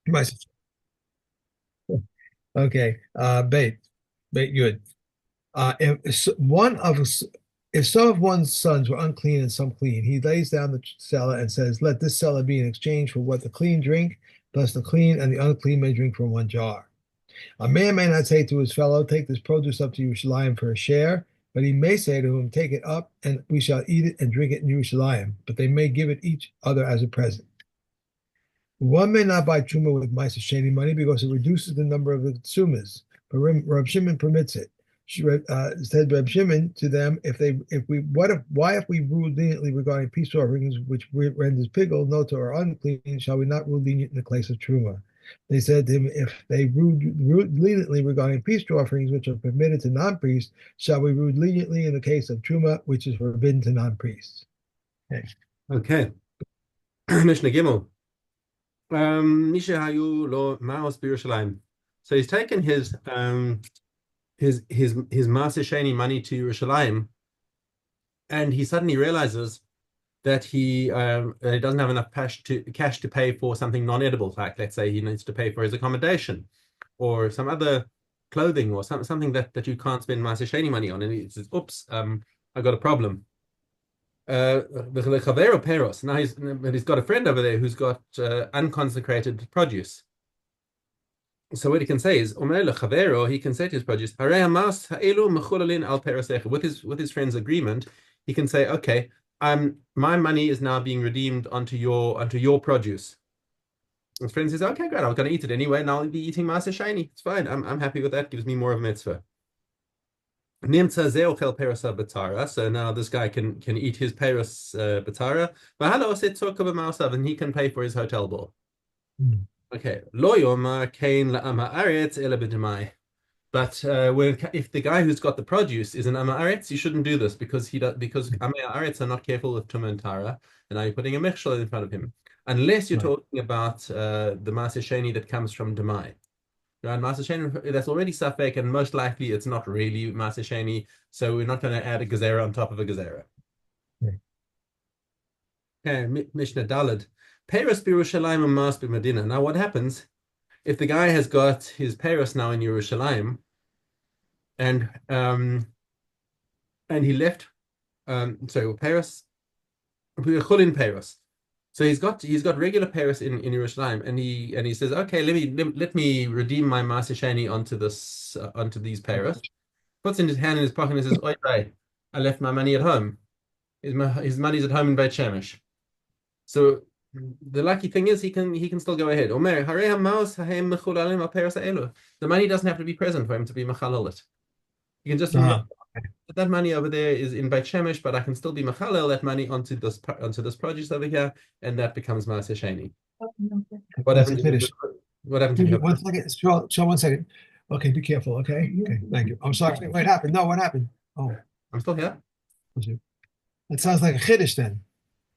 My- Okay. Bait, good. If some of one's sons were unclean and some clean, he lays down the cellar and says, "Let this cellar be in exchange for what the clean drink, thus the clean and the unclean may drink from one jar." A man may not say to his fellow, "Take this produce up to Yerushalayim for a share," but he may say to him, "Take it up, and we shall eat it and drink it in Yerushalayim." But they may give it each other as a present. One may not buy truma with Maaser Sheni money because it reduces the number of the tsumas, but Reb Shimon permits it. Said Reb Shimon to them, why if we rule leniently regarding peace offerings, which renders pigul, nota, or unclean, shall we not rule lenient in the case of truma? They said to him, if they rule leniently regarding peace offerings, which are permitted to non-priests, shall we rule leniently in the case of truma, which is forbidden to non-priests? Okay. Okay. Mishnah Gimel. Misha Hayu Lo Maos B'Yerushalayim. So he's taken his Maaser Sheni money to Yerushalayim, and he suddenly realizes that he doesn't have enough cash to pay for something non-edible. Like, let's say he needs to pay for his accommodation or some other clothing or something that you can't spend Maaser Sheni money on. And he says, "Oops, I got a problem." The Peros. Now he's got a friend over there who's got unconsecrated produce. So what he can say is, he can say to his produce, with his friend's agreement, he can say, okay, my money is now being redeemed onto your produce. His friend says, okay, great, I'm going to eat it anyway, and I'll be eating Maaser Sheni. It's fine. I'm happy with that. Gives me more of a mitzvah. So now this guy can eat his peros batara. And he can pay for his hotel bill. Mm. Okay. Lo yomar kain la'ama aretz ela b'demai. But if the guy who's got the produce is an Amaretz, you shouldn't do this because Amaretz are not careful with Tuma and Tara, and now you're putting a Mechshel in front of him. Unless you're Right. talking about the Maaser Sheni that comes from Demai. Right, Maaser Sheni, that's already Safek, and most likely it's not really Maaser Sheni, so we're not going to add a Gezerah on top of a Gezerah. Right. Okay, Mishnah Dalad. Peros Birushalayim and Mas Medina. Now what happens if the guy has got his Peros now in Yerushalayim and he left Paris, Chulin Paris. So he's got regular Paris in Yerushalayim, and he says, okay, let me redeem my Maaser Sheni onto these Paris. Puts in his hand in his pocket and says, oi, I left my money at home. His money's at home in Beit Shemesh. So the lucky thing is he can still go ahead. The money doesn't have to be present for him to be machalal it. You can just remember Uh-huh. that money over there is in Beit Shemesh, but I can still be machalel that money onto this produce over here, and that becomes Maaser Sheni. What That's a happened to finish. what happened to Give me you? 1 second. Show 1 second. Okay, be careful. Okay. Okay. Thank you. I'm sorry. What happened? No, what happened? Oh, I'm still here. it sounds like a chiddush then.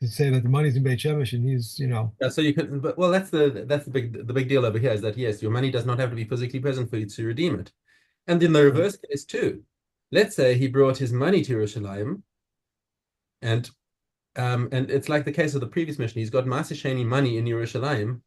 To say that the money's in Beit Shemesh and he's. Yeah, so you can, but well, that's the big deal over here is that yes, your money does not have to be physically present for you to redeem it, and in the Right. reverse case too. Let's say he brought his money to Yerushalayim, and and it's like the case of the previous mission. He's got Maaser Sheni money in Yerushalayim,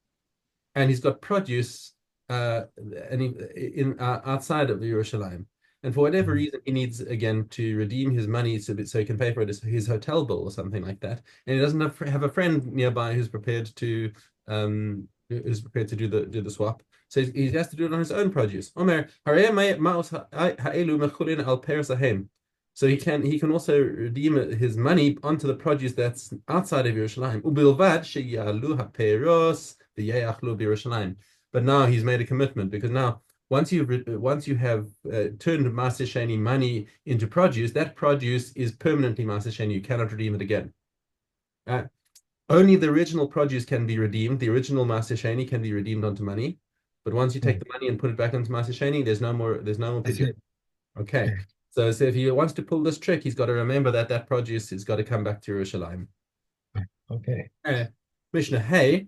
and he's got produce and in outside of Yerushalayim. And for whatever Mhm. reason, he needs again to redeem his money so he can pay for his hotel bill or something like that. And he doesn't have a friend nearby who's prepared to do the swap. So he has to do it on his own produce. Omer, so he can also redeem his money onto the produce that's outside of Yerushalayim. Ubilvad sheyalu haperos v'yeyachlu b'Yerushalayim. But now he's made a commitment because now once you have turned Maaser Sheni money into produce, that produce is permanently Maaser Sheni. You cannot redeem it again. Uh, Only the original produce can be redeemed. The original Maaser Sheni can be redeemed onto money. But once you take Right. the money and put it back into Maaser Sheni, there's no more That's pidyon. it. Okay. Okay. So if he wants to pull this trick, he's got to remember that produce has got to come back to Yerushalayim. Okay. Mishnah, hey,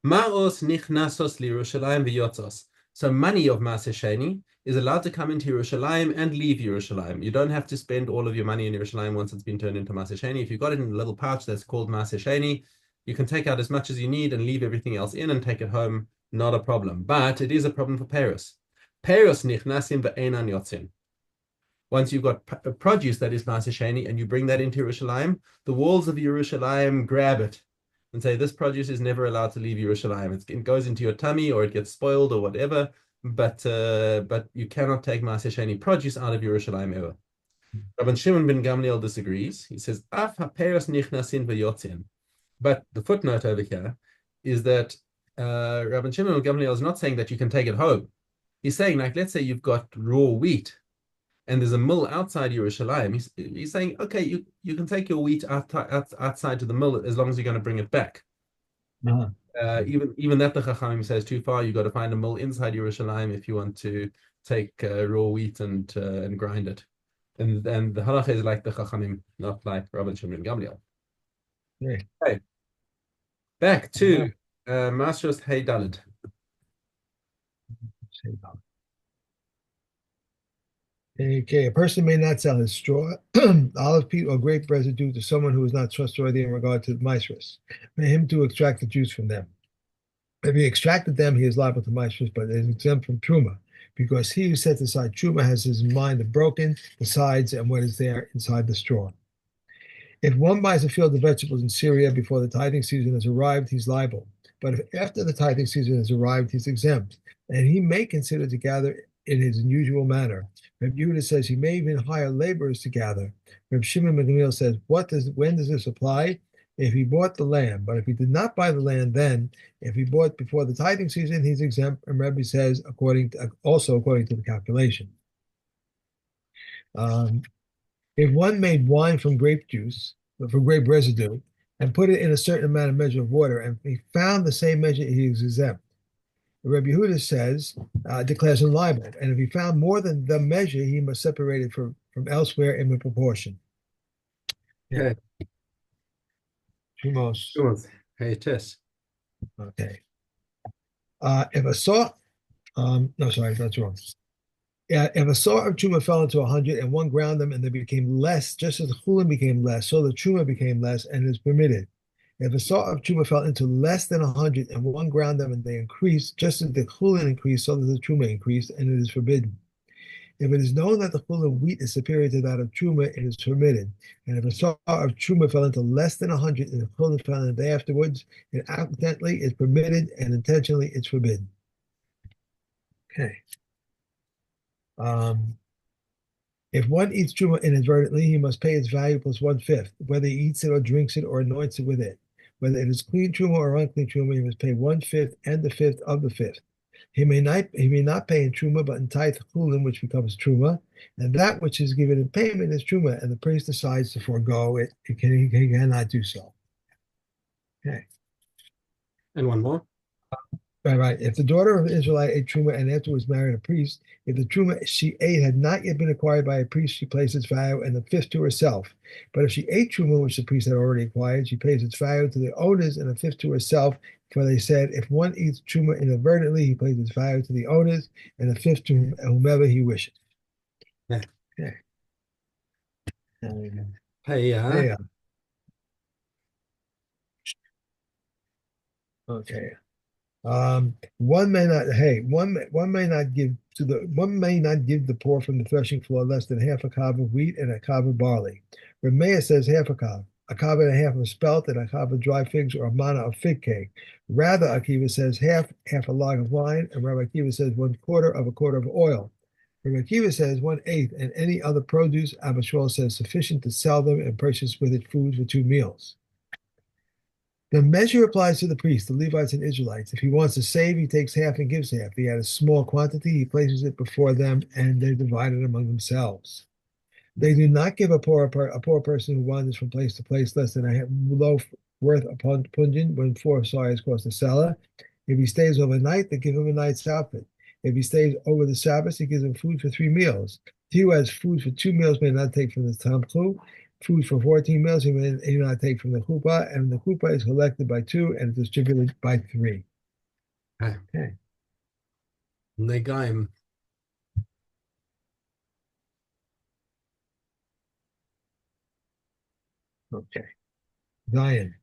Ma'os nichnasos liYerushalayim v'yotzos. So money of Maaser Sheni is allowed to come into Yerushalayim and leave Yerushalayim. You don't have to spend all of your money in Yerushalayim once it's been turned into Maaser Sheni. If you've got it in a little pouch that's called Maaser Sheni, You can take out as much as you need and leave everything else in and take it home, not a problem. But it is a problem for Paris. Paris nichnasim ve'enan yotzin. Once you've got produce that is Maaser Sheni and you bring that into Yerushalayim, the walls of Yerushalayim grab it and say, this produce is never allowed to leave Yerushalayim. It goes into your tummy or it gets spoiled or whatever, but you cannot take Maaser Sheni produce out of Yerushalayim ever. Rabban Shimon ben Gamliel disagrees. He says, Af haperos nichnasin v'yotzin. But the footnote over here is that Rabban Shimon ben Gamliel is not saying that you can take it home. He's saying, like, let's say you've got raw wheat and there's a mill outside Yerushalayim. He's saying, okay, you can take your wheat outside to the mill as long as you're going to bring it back. Uh-huh. Even that the Chachamim says too far. You got to find a mill inside Yerushalayim if you want to take raw wheat and grind it. And the halacha is like the Chachamim, not like Rabban Shimon ben Gamliel. Yeah. Okay, back to Maaser's Hey Daled. Okay, a person may not sell his straw, olive peat, or grape residue to someone who is not trustworthy in regard to the maestros, for him to extract the juice from them. If he extracted them, he is liable to maestros, but is exempt from truma, because he who sets aside truma has his mind the broken, the sides, and what is there inside the straw. If one buys a field of vegetables in Syria before the tithing season has arrived, he's liable. But if after the tithing season has arrived, he's exempt, and he may consider to gather in his unusual manner. Reb Yehuda says he may even hire laborers to gather. Reb Shimon ben Gamliel says, when does this apply? If he bought the land, but if he did not buy the land, then if he bought before the tithing season, he's exempt. And Rebbe says, also according to the calculation. If one made wine from grape juice, from grape residue, and put it in a certain amount of measure of water, and he found the same measure, he is exempt. Rabbi Yehuda says, declares him liable, and if he found more than the measure, he must separate it from elsewhere in the proportion. Yeah. Shumos. Hey, Tess. Okay. If a saw, no, sorry, that's wrong. If a saw of truma fell into 100 and one ground them and they became less, just as the chulin became less, so the truma became less and is permitted. If a saw of truma fell into less than 100 and one ground them and they increased, just as the chulin increased, so that the truma increased, and it is forbidden. If it is known that the chulin wheat is superior to that of truma, it is permitted. And if a saw of truma fell into less than 100 and the chulin fell in the day afterwards, it accidentally is permitted and intentionally it's forbidden. Okay. If one eats truma inadvertently, he must pay its value plus 1/5, whether he eats it or drinks it or anoints it with it. Whether it is clean truma or unclean truma, he must pay 1/5 and the fifth of the fifth. He may not pay in truma, but in tithe chulin, which becomes truma, and that which is given in payment is truma, and the priest decides to forego it. He cannot do so. Okay. And one more. Right. If the daughter of an Israelite ate truma and afterwards married a priest, if the truma she ate had not yet been acquired by a priest, she pays its value and the fifth to herself. But if she ate truma which the priest had already acquired, she pays its value to the owners and a fifth to herself. For they said, if one eats truma inadvertently, he pays its value to the owners and a fifth to whomever he wishes. Yeah. Okay. Hey, Hey, okay. One may not give the poor from the threshing floor less than half a cob of wheat and a cob of barley. Rameya says half a cob and a half of spelt, and a cob of dry figs or a manna of fig cake. Rather, Akiva says half a log of wine, and Rabbi Akiva says 1/4 of a quart of oil. Rabbi Akiva says 1/8, and any other produce. Abba Shaul says sufficient to sell them and purchase with it food for 2 meals. The measure applies to the priest, the Levites, and Israelites. If he wants to save, he takes half and gives half. If he had a small quantity, he places it before them, and they divide it among themselves. They do not give a poor person who wanders from place to place less than a loaf worth upon punjan when 4 sars cost a seller. If he stays overnight, they give him a night's outfit. If he stays over the Sabbath, he gives him food for 3 meals. He who has food for 2 meals may not take from the tamchu. Food for 14 meals he may not take from the chuppah, and the chuppah is collected by 2 and distributed by 3. Okay. Negaim. Okay. Zion.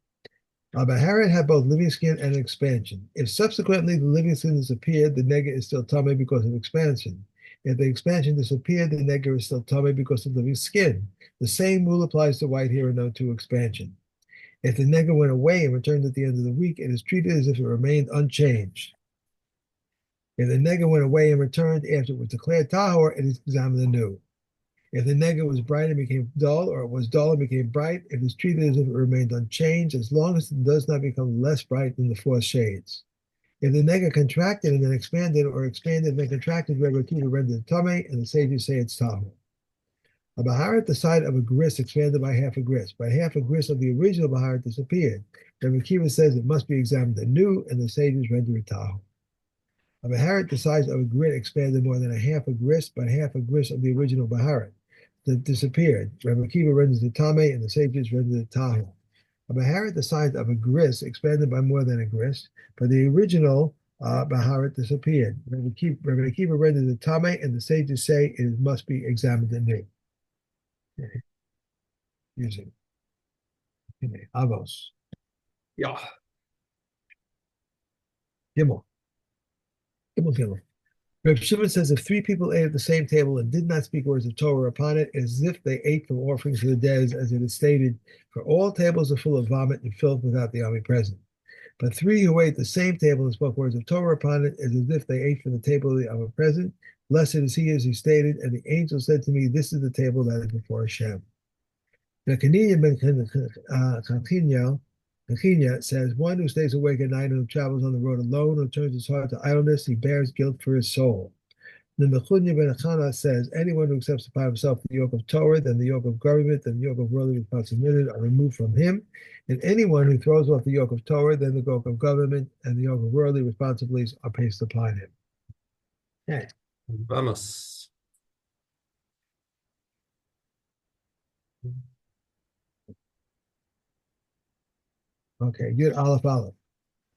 Baharit had both living skin and expansion. If subsequently the living skin disappeared, the nega is still tummy because of expansion. If the expansion disappeared, the nega is still tummy because of living skin. The same rule applies to white here and no to expansion. If the nega went away and returned at the end of the week, it is treated as if it remained unchanged. If the nega went away and returned after it was declared tahor, it is examined anew. If the nega was bright and became dull, or it was dull and became bright, it is treated as if it remained unchanged as long as it does not become less bright than the four shades. If the nega contracted and then expanded, or expanded and then contracted, Rebbe Akiva rendered it tameh, and the sages say it's tahor. A baharat the side of a gris expanded by half a gris. By half a gris of the original baharat disappeared. Rebbe Akiva says it must be examined anew, and the sages render it tahor. A baharat the size of a grit expanded more than a half a gris, but half a gris of the original baharat that disappeared. Rebbe Akiva renders it tameh, and the sages render it tahor. A baharat the size of a gris expanded by more than a gris, but the original baharat disappeared. Rebbe Akiva renders it tameh, and the sages say it must be examined anew. Okay. Using Avos. Yeah. Gimel. Gimel. Reb Shimon says if three people ate at the same table and did not speak words of Torah upon it, it is as if they ate from offerings to the dead, as it is stated, for all tables are full of vomit and filth without the omnipresent. But three who ate at the same table and spoke words of Torah upon it, is as if they ate from the table of the omnipresent. Blessed is he, as he stated, and the angel said to me, this is the table that is before Hashem. Now, Kaniya ben Kachinya says, one who stays awake at night and who travels on the road alone, who turns his heart to idleness, he bears guilt for his soul. The Mechunya ben Achana says, anyone who accepts upon himself the yoke of Torah, then the yoke of government, then the yoke of worldly responsibility are removed from him. And anyone who throws off the yoke of Torah, then the yoke of government and the yoke of worldly responsibilities are placed upon him. Okay. Vamos. Okay, good. Aleph Aleph.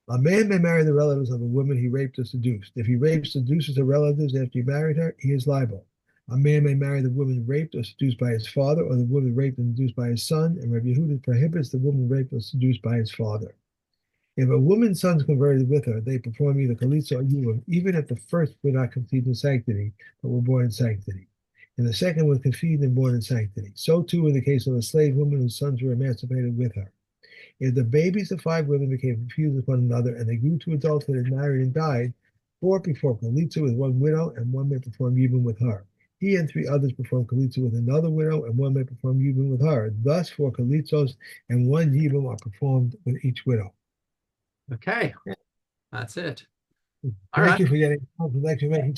A man may marry the relatives of a woman he raped or seduced. If he rapes, seduces her relatives after he married her, he is liable. A man may marry the woman raped or seduced by his father, or the woman raped and seduced by his son, and Rabbi Yehuda prohibits the woman raped or seduced by his father. If a woman's son's converted with her, they perform either chalitza or yibum, even if the first were not conceived in sanctity, but were born in sanctity, and the second was conceived and born in sanctity. So too in the case of a slave woman whose sons were emancipated with her. If the babies of five women became confused with one another and they grew to adulthood and married and died, four performed Kalitza with one widow and one may perform Yibum with her. He and three others perform Kalitza with another widow and one may perform Yibum with her. Thus, four Kalitzos and one Yibum are performed with each widow. Okay, that's it. Thank you for getting. Thank you for making